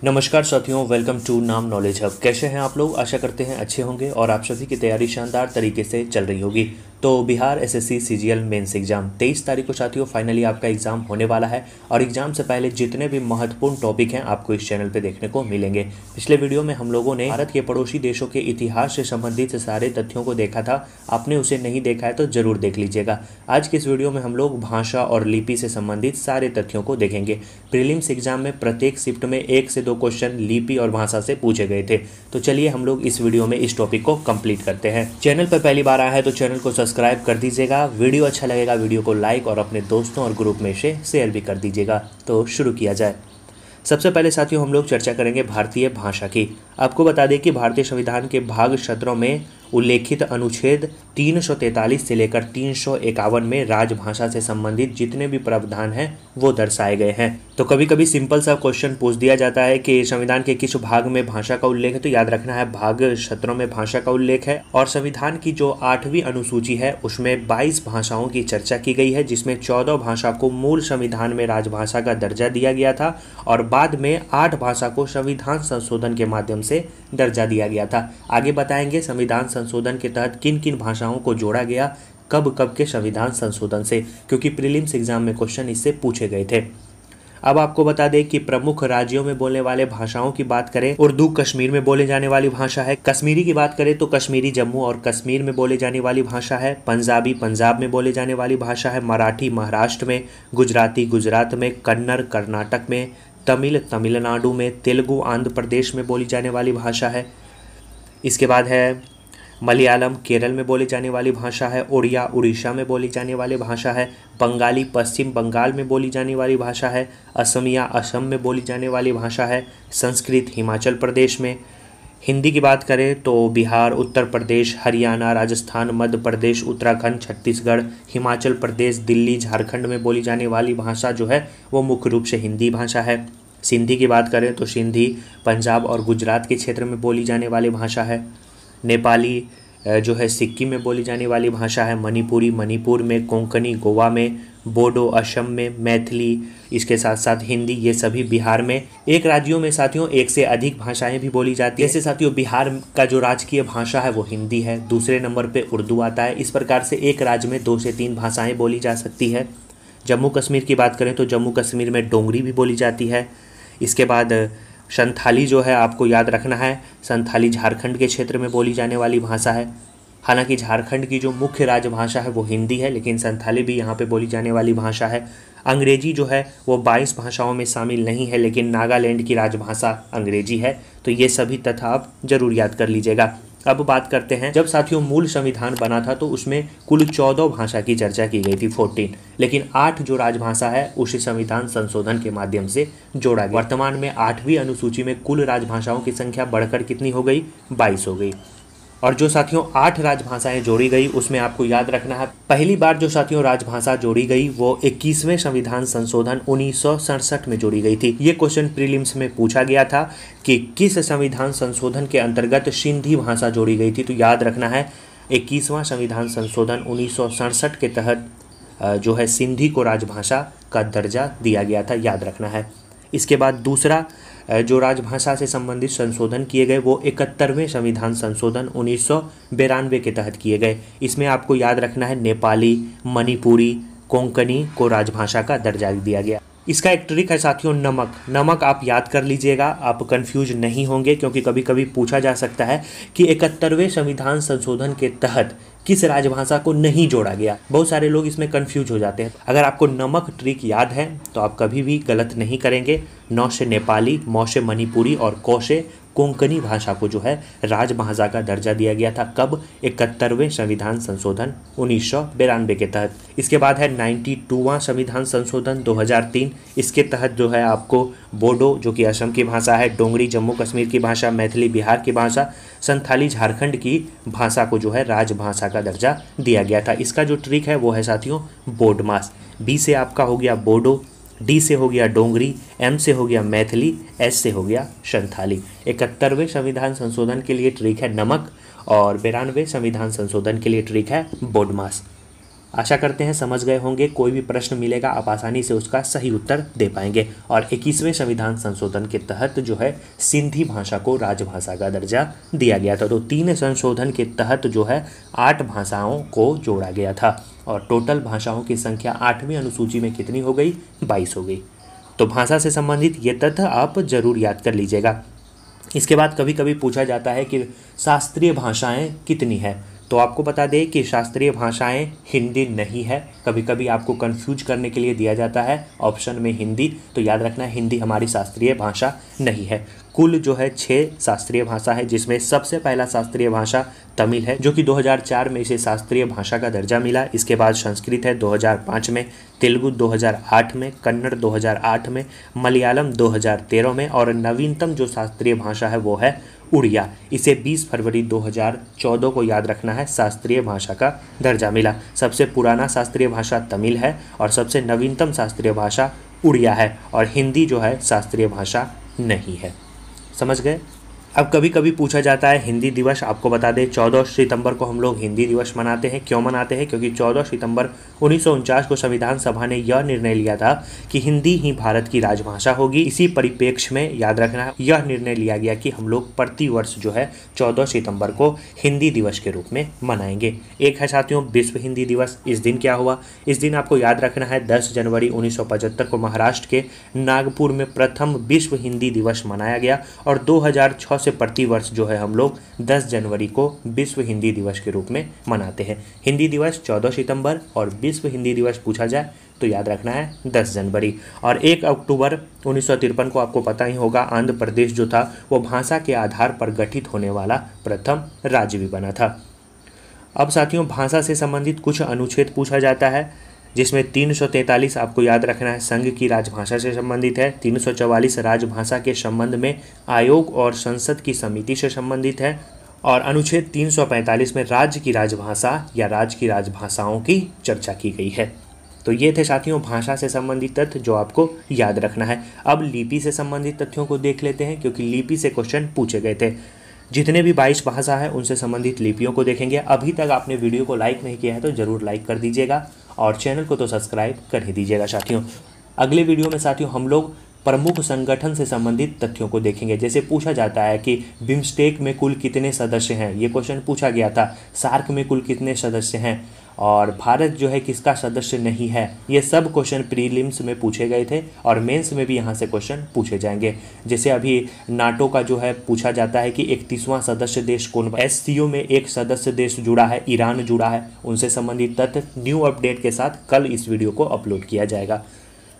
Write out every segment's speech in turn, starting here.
नमस्कार साथियों, welcome to नाम नॉलेज हब। कैसे हैं आप लोग? आशा करते हैं अच्छे होंगे और आप सभी की तैयारी शानदार तरीके से चल रही होगी। तो Bihar SSC CGL mains exam 23 तारीख को साथियों फाइनली आपका एग्जाम होने वाला है और एग्जाम से पहले जितने भी महत्वपूर्ण टॉपिक हैं आपको इस चैनल पे देखने को मिलेंगे। पिछले वीडियो में हम लोगों ने भारत के पड़ोसी देशों के इतिहास से संबंधित सारे तथ्यों को देखा था। आपने उसे नहीं देखा है तो जरूर देख लीजिएगा। आज के इस वीडियो में हम लोग भाषा और लिपि से संबंधित सारे तथ्यों को देखेंगे। प्रीलिम्स एग्जाम में प्रत्येक शिफ्ट में 1 से 2 क्वेश्चन लिपि और भाषा से पूछे गए थे। तो चलिए हम लोग इस वीडियो में इस टॉपिक को कंप्लीट करते हैं। चैनल पर पहली बार आया है तो चैनल को सब्सक्राइब कर दीजिएगा। वीडियो अच्छा लगेगा वीडियो को लाइक और अपने दोस्तों और ग्रुप में से शेयर भी कर दीजिएगा। तो शुरू किया जाए। सबसे पहले साथियों हम लोग चर्चा करेंगे भारतीय भाषा की। आपको बता दें कि भारतीय संविधान के भाग 17 में उल्लेखित अनुच्छेद 343 से लेकर 351 में राजभाषा से संबंधित जितने भी प्रावधान हैं वो दर्शाए गए हैं। तो कभी कभी सिंपल सा क्वेश्चन पूछ दिया जाता है कि संविधान के किस भाग में भाषा का उल्लेख है, तो याद रखना है भाग 17 में भाषा का उल्लेख है। और संविधान की जो 8वीं अनुसूची है उसमें 22 भाषाओं की चर्चा की गई है, जिसमें 14 भाषा को मूल संविधान में राजभाषा का दर्जा दिया गया था और बाद में 8 भाषा को संविधान संशोधन के माध्यम से दर्जा दिया गया था। आगे बताएंगे संविधान संशोधन के तहत किन किन भाषाओं को जोड़ा गया, कब कब के संविधान संशोधन से, क्योंकि प्रीलिम्स एग्जाम में क्वेश्चन इससे पूछे गए थे। अब आपको बता दें कि प्रमुख राज्यों में बोलने वाले भाषाओं की बात करें, उर्दू कश्मीर में बोले जाने वाली भाषा है। कश्मीरी की बात करें तो कश्मीरी जम्मू और कश्मीर में बोले जाने वाली भाषा है। पंजाबी पंजाब में बोले जाने वाली भाषा है। मराठी महाराष्ट्र में, गुजराती गुजरात में, कन्नड़ कर्नाटक में, तमिल तमिलनाडु में, तेलुगु आंध्र प्रदेश में बोली जाने वाली भाषा है। इसके बाद है मलयालम केरल में बोली जाने वाली भाषा है। उड़िया उड़ीसा में बोली जाने वाली भाषा है। बंगाली पश्चिम बंगाल में बोली जाने वाली भाषा है। असमिया असम में बोली जाने वाली भाषा है। संस्कृत हिमाचल प्रदेश में। हिंदी की बात करें तो बिहार उत्तर प्रदेश हरियाणा राजस्थान मध्य प्रदेश उत्तराखंड छत्तीसगढ़ हिमाचल प्रदेश दिल्ली झारखंड में बोली जाने वाली भाषा जो है वो मुख्य रूप से हिंदी भाषा है। सिंधी की बात करें तो सिंधी पंजाब और गुजरात के क्षेत्र में बोली जाने वाली भाषा है। नेपाली जो है सिक्किम में बोली जाने वाली भाषा है। मणिपुरी मणिपुर में, कोंकणी गोवा में, बोडो असम में, मैथिली इसके साथ साथ हिंदी ये सभी बिहार में। एक राज्यों में साथियों 1 से अधिक भाषाएं भी बोली जाती है। जैसे साथियों बिहार का जो राजकीय भाषा है वो हिंदी है, दूसरे नंबर पे उर्दू आता है। इस प्रकार से एक राज्य में 2 से 3 भाषाएं बोली जा सकती है। जम्मू कश्मीर की बात करें तो जम्मू कश्मीर में डोंगरी भी बोली जाती है। इसके बाद संथाली जो है आपको याद रखना है, संथाली झारखंड के क्षेत्र में बोली जाने वाली भाषा है। हालांकि झारखंड की जो मुख्य राजभाषा है वो हिंदी है, लेकिन संथाली भी यहाँ पे बोली जाने वाली भाषा है। अंग्रेजी जो है वो 22 भाषाओं में शामिल नहीं है, लेकिन नागालैंड की राजभाषा अंग्रेजी है। तो ये सभी तथ्य आप जरूर याद कर लीजिएगा। अब बात करते हैं, जब साथियों मूल संविधान बना था तो उसमें कुल 14 भाषा की चर्चा की गई थी 14, लेकिन 8 जो राजभाषा है उसे संविधान संशोधन के माध्यम से जोड़ा गया। वर्तमान में 8वीं अनुसूची में कुल राजभाषाओं की संख्या बढ़कर कितनी हो गई? 22 हो गई। और जो साथियों 8 राजभाषाएं जोड़ी गई उसमें आपको याद रखना है, पहली बार जो साथियों राजभाषा जोड़ी गई वो 21वें संविधान संशोधन 1967 में जोड़ी गई थी। ये क्वेश्चन प्रीलिम्स में पूछा गया था कि किस संविधान संशोधन के अंतर्गत सिंधी भाषा जोड़ी गई थी। तो याद रखना है 21वां संविधान संशोधन 1967 के तहत जो है सिंधी को राजभाषा का दर्जा दिया गया था, याद रखना है। इसके बाद दूसरा जो राजभाषा से संबंधित संशोधन किए गए वो 71वें संविधान संशोधन 1992 के तहत किए गए। इसमें आपको याद रखना है नेपाली मणिपुरी कोंकणी को राजभाषा का दर्जा दिया गया। इसका एक ट्रिक है साथियों, नमक आप याद कर लीजिएगा, आप कंफ्यूज नहीं होंगे, क्योंकि कभी कभी पूछा जा सकता है कि 71वें संविधान संशोधन के तहत किस राजभाषा को नहीं जोड़ा गया। बहुत सारे लोग इसमें कंफ्यूज हो जाते हैं। अगर आपको नमक ट्रिक याद है तो आप कभी भी गलत नहीं करेंगे। 9 से नेपाली, मौ से मणिपुरी और कौ से कोंकणी भाषा को जो है राजभाषा का दर्जा दिया गया था। कब? 71वें संविधान संशोधन 1992 के तहत। इसके बाद है 92वां संविधान संशोधन 2003। इसके तहत जो है आपको बोडो जो कि असम की भाषा है, डोंगरी जम्मू कश्मीर की भाषा, मैथिली बिहार की भाषा, संथाली झारखंड की भाषा को जो है राजभाषा का दर्जा दिया गया था। इसका जो ट्रिक है वो है साथियों बोर्ड मास। बी से आपका हो गया बोडो, डी से हो गया डोंगरी, एम से हो गया मैथिली, एस से हो गया संथाली। 71वें संविधान संशोधन के लिए ट्रिक है नमक और 92वें संविधान संशोधन के लिए ट्रिक है बोर्ड मास। आशा करते हैं समझ गए होंगे। कोई भी प्रश्न मिलेगा आप आसानी से उसका सही उत्तर दे पाएंगे। और 21वें संविधान संशोधन के तहत जो है सिंधी भाषा को राजभाषा का दर्जा दिया गया था। तो 3 संशोधन के तहत जो है 8 भाषाओं को जोड़ा गया था और टोटल भाषाओं की संख्या 8वीं अनुसूची में कितनी हो गई? 22 हो गई। तो भाषा से संबंधित ये तथ्य आप जरूर याद कर लीजिएगा। इसके बाद कभी कभी पूछा जाता है कि शास्त्रीय भाषाएं कितनी है, तो आपको बता दें कि शास्त्रीय भाषाएं हिंदी नहीं है। कभी कभी आपको कंफ्यूज करने के लिए दिया जाता है ऑप्शन में हिंदी, तो याद रखना है हिंदी हमारी शास्त्रीय भाषा नहीं है। कुल जो है 6 शास्त्रीय भाषा है, जिसमें सबसे पहला शास्त्रीय भाषा तमिल है जो कि 2004 में इसे शास्त्रीय भाषा का दर्जा मिला। इसके बाद संस्कृत है 2005 में, तेलुगु 2008 में, कन्नड़ 2008 में, मलयालम 2013 में और नवीनतम जो शास्त्रीय भाषा है वो है उड़िया। इसे 20 फरवरी 2014 को याद रखना है शास्त्रीय भाषा का दर्जा मिला। सबसे पुराना शास्त्रीय भाषा तमिल है और सबसे नवीनतम शास्त्रीय भाषा उड़िया है और हिंदी जो है शास्त्रीय भाषा नहीं है। समझ गए? अब कभी कभी पूछा जाता है हिंदी दिवस। आपको बता दें 14 सितंबर को हम लोग हिंदी दिवस मनाते हैं। क्यों मनाते हैं? क्योंकि 14 सितंबर 1949 को संविधान सभा ने यह निर्णय लिया था कि हिंदी ही भारत की राजभाषा होगी। इसी परिप्रेक्ष्य में याद रखना है यह निर्णय लिया गया कि हम लोग प्रति वर्ष जो है 14 सितंबर को हिंदी दिवस के रूप में मनाएंगे। एक है साथियों विश्व हिंदी दिवस। इस दिन क्या हुआ? इस दिन आपको याद रखना है 10 जनवरी 1975 को महाराष्ट्र के नागपुर में प्रथम विश्व हिंदी दिवस मनाया गया और 2006 से प्रतिवर्ष जो है हम लोग 10 जनवरी को विश्व हिंदी दिवस के रूप में मनाते हैं। हिंदी दिवस 14 सितंबर और विश्व हिंदी दिवस पूछा जाए तो याद रखना है 10 जनवरी। और 1 अक्टूबर 1953 को आपको पता ही होगा आंध्र प्रदेश जो था वो भाषा के आधार पर गठित होने वाला प्रथम राज्य भी बना था। अब साथियों भाषा से संबंधित कुछ अनुच्छेद पूछा जाता है, जिसमें 343 आपको याद रखना है संघ की राजभाषा से संबंधित है, 344 राजभाषा के संबंध में आयोग और संसद की समिति से संबंधित है और अनुच्छेद 345 में राज्य की राजभाषा या राज्य की राजभाषाओं की चर्चा की गई है। तो ये थे साथियों भाषा से संबंधित तथ्य जो आपको याद रखना है। अब लिपि से संबंधित तथ्यों को देख लेते हैं, क्योंकि लिपि से क्वेश्चन पूछे गए थे। जितने भी 22 भाषा है उनसे संबंधित लिपियों को देखेंगे। अभी तक आपने वीडियो को लाइक नहीं किया है तो ज़रूर लाइक कर दीजिएगा और चैनल को तो सब्सक्राइब कर ही दीजिएगा साथियों। अगले वीडियो में साथियों हम लोग प्रमुख संगठन से संबंधित तथ्यों को देखेंगे। जैसे पूछा जाता है कि बिम्स्टेक में कुल कितने सदस्य हैं, ये क्वेश्चन पूछा गया था। सार्क में कुल कितने सदस्य हैं और भारत जो है किसका सदस्य नहीं है, ये सब क्वेश्चन प्रीलिम्स में पूछे गए थे और मेंस में भी यहाँ से क्वेश्चन पूछे जाएंगे। जैसे अभी नाटो का जो है पूछा जाता है कि 31वां सदस्य देश कौन। SCO में एक सदस्य देश जुड़ा है, ईरान जुड़ा है। उनसे संबंधित तथ्य न्यू अपडेट के साथ कल इस वीडियो को अपलोड किया जाएगा।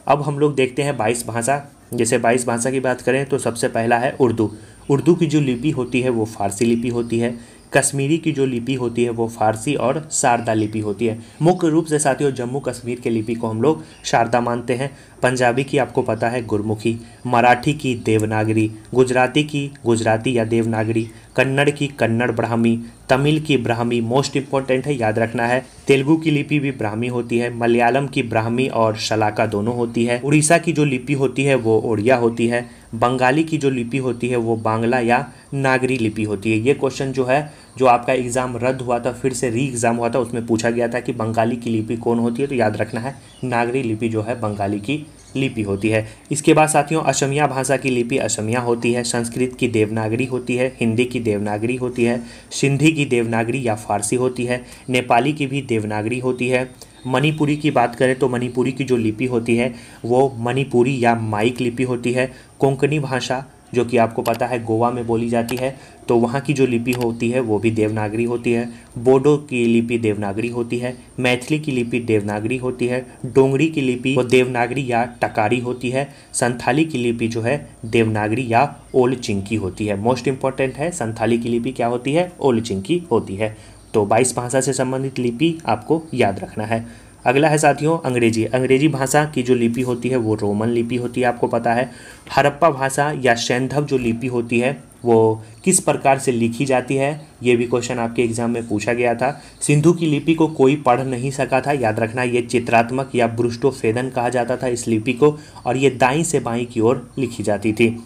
अब हम लोग देखते हैं 22 भाषा। जैसे 22 भाषा की बात करें तो सबसे पहला है उर्दू। उर्दू की जो लिपि होती है वो फारसी लिपि होती है। कश्मीरी की जो लिपि होती है वो फारसी और शारदा लिपि होती है। मुख्य रूप से साथियों जम्मू कश्मीर के लिपि को हम लोग शारदा मानते हैं। पंजाबी की आपको पता है गुरमुखी, मराठी की देवनागरी, गुजराती की गुजराती या देवनागरी, कन्नड़ की कन्नड़ ब्राह्मी, तमिल की ब्राह्मी मोस्ट इंपॉर्टेंट है याद रखना है। तेलुगु की लिपि भी ब्राह्मी होती है। मलयालम की ब्राह्मी और शलाका दोनों होती है। उड़ीसा की जो लिपि होती है वो ओडिया होती है। बंगाली की जो लिपि होती है वो बांग्ला या नागरी लिपि होती है। ये क्वेश्चन जो है जो आपका एग्ज़ाम रद्द हुआ था फिर से री एग्ज़ाम हुआ था, उसमें पूछा गया था कि बंगाली की लिपि कौन होती है, तो याद रखना है नागरी लिपि जो है बंगाली की लिपि होती है। इसके बाद साथियों असमिया भाषा की लिपि असमिया होती है। संस्कृत की देवनागरी होती है। हिंदी की देवनागरी होती है। सिंधी की देवनागरी या फारसी होती है। नेपाली की भी देवनागरी होती है। मणिपुरी की बात करें तो मणिपुरी की जो लिपि होती है वो मणिपुरी या माइक लिपि होती है। कोंकणी भाषा जो कि आपको पता है गोवा में बोली जाती है, तो वहाँ की जो लिपि होती है वो भी देवनागरी होती है। बोडो की लिपि देवनागरी होती है। मैथिली की लिपि देवनागरी होती है। डोंगरी की लिपि वो देवनागरी या टकारी होती है। संथाली की लिपि जो है देवनागरी या ओल्ड चिंकी होती है। मोस्ट इंपॉर्टेंट है, संथाली की लिपि क्या होती है? ओल्ड चिंकी होती है। तो 22 भाषा से संबंधित लिपि आपको याद रखना है। अगला है साथियों अंग्रेजी। अंग्रेजी भाषा की जो लिपि होती है वो रोमन लिपि होती है, आपको पता है। हड़प्पा भाषा या सैंधव जो लिपि होती है वो किस प्रकार से लिखी जाती है, ये भी क्वेश्चन आपके एग्जाम में पूछा गया था। सिंधु की लिपि को कोई पढ़ नहीं सका था, याद रखना ये चित्रात्मक या ब्रुष्टोफेदन कहा जाता था इस लिपि को, और ये दाईं से बाईं की ओर लिखी जाती थी।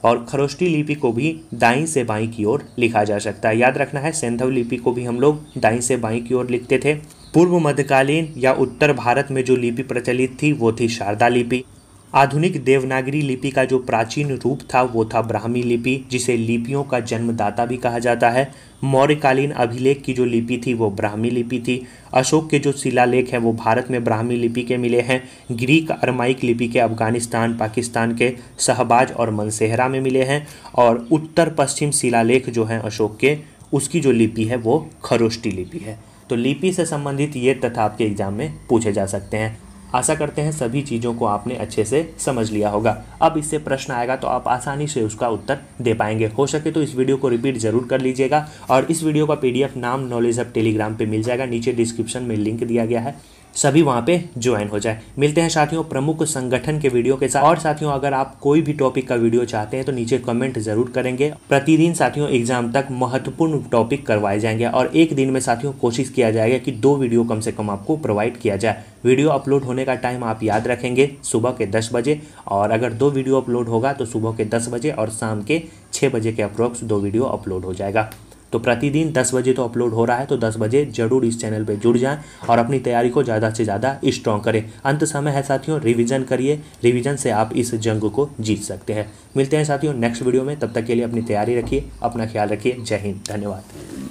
और खरोष्टी लिपि को भी दाईं से बाईं की ओर लिखा जा सकता है। याद रखना है सैंधव लिपि को भी हम लोग दाईं से बाईं की ओर लिखते थे। पूर्व मध्यकालीन या उत्तर भारत में जो लिपि प्रचलित थी वो थी शारदा लिपि। आधुनिक देवनागरी लिपि का जो प्राचीन रूप था वो था ब्राह्मी लिपि, जिसे लिपियों का जन्मदाता भी कहा जाता है। मौर्यकालीन अभिलेख की जो लिपि थी वो ब्राह्मी लिपि थी। अशोक के जो शिलालेख हैं वो भारत में ब्राह्मी लिपि के मिले हैं। ग्रीक अरमाइक लिपि के अफगानिस्तान, पाकिस्तान के शहबाज और मनसेहरा में मिले हैं। और उत्तर पश्चिम शिलालेख जो हैं अशोक के, उसकी जो लिपि है वो खरोष्टी लिपि है। तो लिपि से संबंधित ये तथ्य आपके एग्जाम में पूछे जा सकते हैं। आशा करते हैं सभी चीज़ों को आपने अच्छे से समझ लिया होगा। अब इससे प्रश्न आएगा तो आप आसानी से उसका उत्तर दे पाएंगे। हो सके तो इस वीडियो को रिपीट जरूर कर लीजिएगा। और इस वीडियो का PDF नाम नॉलेज हब टेलीग्राम पे मिल जाएगा, नीचे डिस्क्रिप्शन में लिंक दिया गया है, सभी वहाँ पे ज्वाइन हो जाए। मिलते हैं साथियों प्रमुख संगठन के वीडियो के साथ। और साथियों अगर आप कोई भी टॉपिक का वीडियो चाहते हैं तो नीचे कमेंट जरूर करेंगे। प्रतिदिन साथियों एग्जाम तक महत्वपूर्ण टॉपिक करवाए जाएंगे और एक दिन में साथियों कोशिश किया जाएगा कि 2 वीडियो कम से कम आपको प्रोवाइड किया जाए। वीडियो अपलोड होने का टाइम आप याद रखेंगे, सुबह के 10 बजे। और अगर 2 वीडियो अपलोड होगा तो सुबह के 10 बजे और शाम के 6 बजे के अप्रोक्स 2 वीडियो अपलोड हो जाएगा। तो प्रतिदिन 10 बजे तो अपलोड हो रहा है, तो 10 बजे जरूर इस चैनल पे जुड़ जाएं और अपनी तैयारी को ज़्यादा से ज़्यादा स्ट्रॉन्ग करें। अंत समय है साथियों, रिवीजन करिए, रिवीजन से आप इस जंग को जीत सकते हैं। मिलते हैं साथियों नेक्स्ट वीडियो में, तब तक के लिए अपनी तैयारी रखिए, अपना ख्याल रखिए। जय हिंद, धन्यवाद।